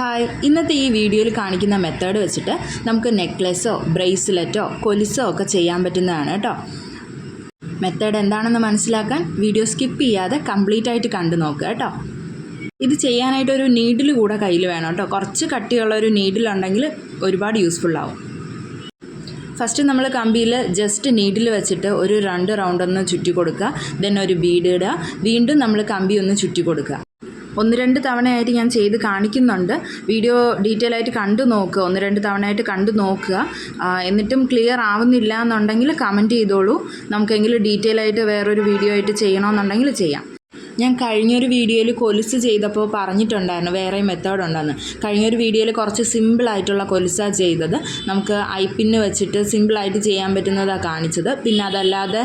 Hi, ഇന്നത്തെ ഈ വീഡിയോയിൽ കാണിക്കുന്ന മെത്തേഡ് വെച്ചിട്ട് നമുക്ക് നെക്ലെസ്സോ ബ്രേസ്ലെറ്റോ കൊലുസോ ഒക്കെ ചെയ്യാൻ പറ്റുന്നതാണ് കേട്ടോ. മെത്തേഡ് എന്താണെന്ന് മനസ്സിലാക്കാൻ വീഡിയോ സ്കിപ്പ് ചെയ്യാതെ കംപ്ലീറ്റ് ആയിട്ട് കണ്ടു നോക്കുക കേട്ടോ. ഇത് ചെയ്യാനായിട്ട് ഒരു നീഡിൽ കൂടെ കയ്യിൽ വേണം കേട്ടോ. കുറച്ച് കട്ടിയുള്ള ഒരു നീഡിലുണ്ടെങ്കിൽ ഒരുപാട് യൂസ്ഫുൾ ആവും. ഫസ്റ്റ് നമ്മൾ കമ്പിയിൽ ജസ്റ്റ് നീഡിൽ വെച്ചിട്ട് ഒരു 2 റൗണ്ട് ഒന്ന് ചുറ്റി കൊടുക്കുക. ദെൻ ഒരു ബീഡ് ഇടുക. വീണ്ടും നമ്മൾ കമ്പി ഒന്ന് ചുറ്റി കൊടുക്കുക. 1-2 തവണയായിട്ട് ഞാൻ ചെയ്ത് കാണിക്കുന്നുണ്ട്. വീഡിയോ ഡീറ്റെയിൽ ആയിട്ട് കണ്ടു നോക്കുക. 1-2 തവണയായിട്ട് കണ്ടു നോക്കുക. എന്നിട്ടും ക്ലിയർ ആവുന്നില്ല എന്നുണ്ടെങ്കിൽ കമൻറ്റ് ചെയ്തോളൂ. നമുക്കെങ്കിലും ഡീറ്റെയിൽ ആയിട്ട് വേറൊരു വീഡിയോ ആയിട്ട് ചെയ്യണമെന്നുണ്ടെങ്കിൽ ചെയ്യാം. ഞാൻ കഴിഞ്ഞൊരു വീഡിയോയിൽ കൊലുസ് ചെയ്തപ്പോൾ പറഞ്ഞിട്ടുണ്ടായിരുന്നു വേറെ മെത്തേഡ് ഉണ്ടെന്ന്. കഴിഞ്ഞൊരു വീഡിയോയിൽ കുറച്ച് സിമ്പിളായിട്ടുള്ള കൊലുസാണ് ചെയ്തത്. നമുക്ക് ഐപ്പിന്ന് വെച്ചിട്ട് സിമ്പിളായിട്ട് ചെയ്യാൻ പറ്റുന്നതാണ് കാണിച്ചത്. പിന്നെ അതല്ലാതെ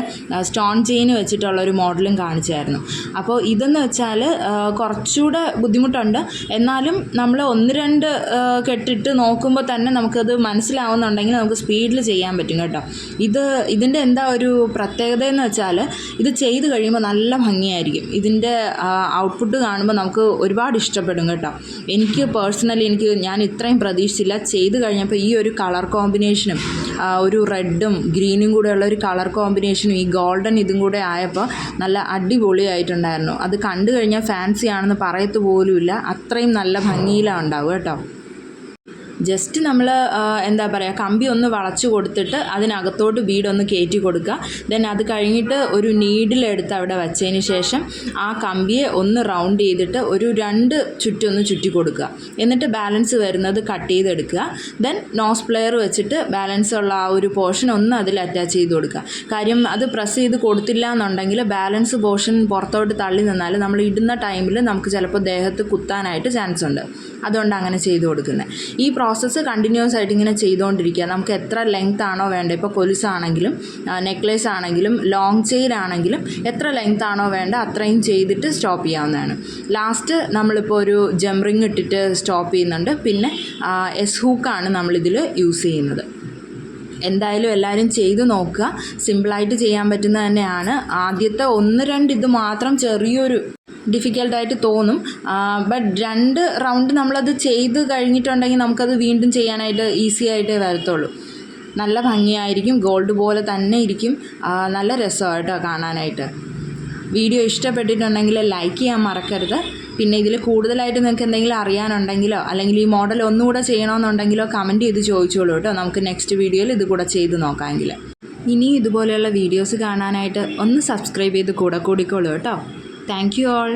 സ്റ്റോൺ ചെയിൻ വെച്ചിട്ടുള്ളൊരു മോഡലും കാണിച്ചായിരുന്നു. അപ്പോൾ ഇതെന്ന് വെച്ചാൽ കുറച്ചുകൂടെ ബുദ്ധിമുട്ടുണ്ട്. എന്നാലും നമ്മൾ 1-2 കെട്ടിട്ട് നോക്കുമ്പോൾ തന്നെ നമുക്കത് മനസ്സിലാവുന്നുണ്ടെങ്കിൽ നമുക്ക് സ്പീഡിൽ ചെയ്യാൻ പറ്റും കേട്ടോ. ഇതിൻ്റെ എന്താ ഒരു പ്രത്യേകത എന്ന് വെച്ചാൽ ഇത് ചെയ്ത് കഴിയുമ്പോൾ നല്ല ഭംഗിയായിരിക്കും. ഇതിൻ്റെ ഔട്ട്പുട്ട് കാണുമ്പോൾ നമുക്ക് ഒരുപാട് ഇഷ്ടപ്പെടും കേട്ടോ. എനിക്ക് പേഴ്സണലി ഞാൻ ഇത്രയും പ്രതീക്ഷിച്ചില്ല. ചെയ്ത് കഴിഞ്ഞപ്പോൾ ഈ ഒരു കളർ കോമ്പിനേഷനും ഒരു റെഡും ഗ്രീനും കൂടെയുള്ള ഒരു കളർ കോമ്പിനേഷനും ഈ ഗോൾഡൻ ഇതും കൂടെ ആയപ്പോൾ നല്ല അടിപൊളിയായിട്ടുണ്ടായിരുന്നു. അത് കണ്ടു കഴിഞ്ഞാൽ ഫാൻസി ആണെന്ന് പറയത്തു പോലുമില്ല. അത്രയും നല്ല ഭംഗിയിലാണ് ഉണ്ടാവുക കേട്ടോ. ജസ്റ്റ് നമ്മൾ എന്താ പറയുക, കമ്പി ഒന്ന് വളച്ചു കൊടുത്തിട്ട് അതിനകത്തോട്ട് ബീഡൊന്ന് കയറ്റി കൊടുക്കുക. ദെൻ അത് കഴിഞ്ഞിട്ട് ഒരു നീഡിലെടുത്ത് അവിടെ വച്ചതിന് ശേഷം ആ കമ്പിയെ ഒന്ന് റൗണ്ട് ചെയ്തിട്ട് ഒരു 2 ചുറ്റൊന്ന് ചുറ്റി കൊടുക്കുക. എന്നിട്ട് ബാലൻസ് വരുന്നത് കട്ട് ചെയ്തെടുക്കുക. ദെൻ നോസ് പ്ലെയർ വെച്ചിട്ട് ബാലൻസ് ഉള്ള ആ ഒരു പോർഷൻ ഒന്ന് അതിൽ അറ്റാച്ച് ചെയ്ത് കൊടുക്കുക. കാര്യം അത് പ്രസ് ചെയ്ത് കൊടുത്തില്ല എന്നുണ്ടെങ്കിൽ ബാലൻസ് പോർഷൻ പുറത്തോട്ട് തള്ളി നിന്നാൽ നമ്മൾ ഇടുന്ന ടൈമിൽ നമുക്ക് ചിലപ്പോൾ ദേഹത്ത് കുത്താനായിട്ട് ചാൻസ് ഉണ്ട്. അതുകൊണ്ട് അങ്ങനെ ചെയ്ത് കൊടുക്കുന്നത്. ഈ പ്രോസസ്സ് കണ്ടിന്യൂസ് ആയിട്ട് ഇങ്ങനെ ചെയ്തുകൊണ്ടിരിക്കുക. നമുക്ക് എത്ര ലെങ്ത് ആണോ വേണ്ടത്, ഇപ്പോൾ കൊലുസാണെങ്കിലും നെക്ലേസ് ആണെങ്കിലും ലോങ് ചെയിൻ ആണെങ്കിലും എത്ര ലെങ്ത് ആണോ വേണ്ട അത്രയും ചെയ്തിട്ട് സ്റ്റോപ്പ് ചെയ്യാവുന്നതാണ്. ലാസ്റ്റ് നമ്മളിപ്പോൾ ഒരു ജംറിങ് ഇട്ടിട്ട് സ്റ്റോപ്പ് ചെയ്യുന്നുണ്ട്. പിന്നെ എസ് ഹൂക്കാണ് നമ്മളിതിൽ യൂസ് ചെയ്യുന്നത്. എന്തായാലും എല്ലാവരും ചെയ്തു നോക്കുക. സിമ്പിളായിട്ട് ചെയ്യാൻ പറ്റുന്നത് തന്നെയാണ്. ആദ്യത്തെ 1-2 ഇത് മാത്രം ചെറിയൊരു ഡിഫിക്കൽട്ടായിട്ട് തോന്നും. ബട്ട് 2 റൗണ്ട് നമ്മളത് ചെയ്ത് കഴിഞ്ഞിട്ടുണ്ടെങ്കിൽ നമുക്കത് വീണ്ടും ചെയ്യാനായിട്ട് ഈസി ആയിട്ടേ വരത്തുള്ളൂ. നല്ല ഭംഗിയായിരിക്കും. ഗോൾഡ് പോലെ തന്നെ ഇരിക്കും. നല്ല രസമായിട്ടോ കാണാനായിട്ട്. വീഡിയോ ഇഷ്ടപ്പെട്ടിട്ടുണ്ടെങ്കിൽ ലൈക്ക് ചെയ്യാൻ മറക്കരുത്. പിന്നെ ഇതിൽ കൂടുതലായിട്ട് നിങ്ങൾക്ക് എന്തെങ്കിലും അറിയാനുണ്ടെങ്കിലോ അല്ലെങ്കിൽ ഈ മോഡൽ ഒന്നുകൂടെ ചെയ്യണമെന്നുണ്ടെങ്കിലോ കമൻറ്റ് ചെയ്ത് ചോദിച്ചോളൂ കേട്ടോ. നമുക്ക് നെക്സ്റ്റ് വീഡിയോയിൽ ഇത് കൂടെ ചെയ്ത് നോക്കാമെങ്കിൽ. ഇനി ഇതുപോലെയുള്ള വീഡിയോസ് കാണാനായിട്ട് ഒന്ന് സബ്സ്ക്രൈബ് ചെയ്ത് കൂടെ കൂടിക്കോളൂ കേട്ടോ. Thank you all.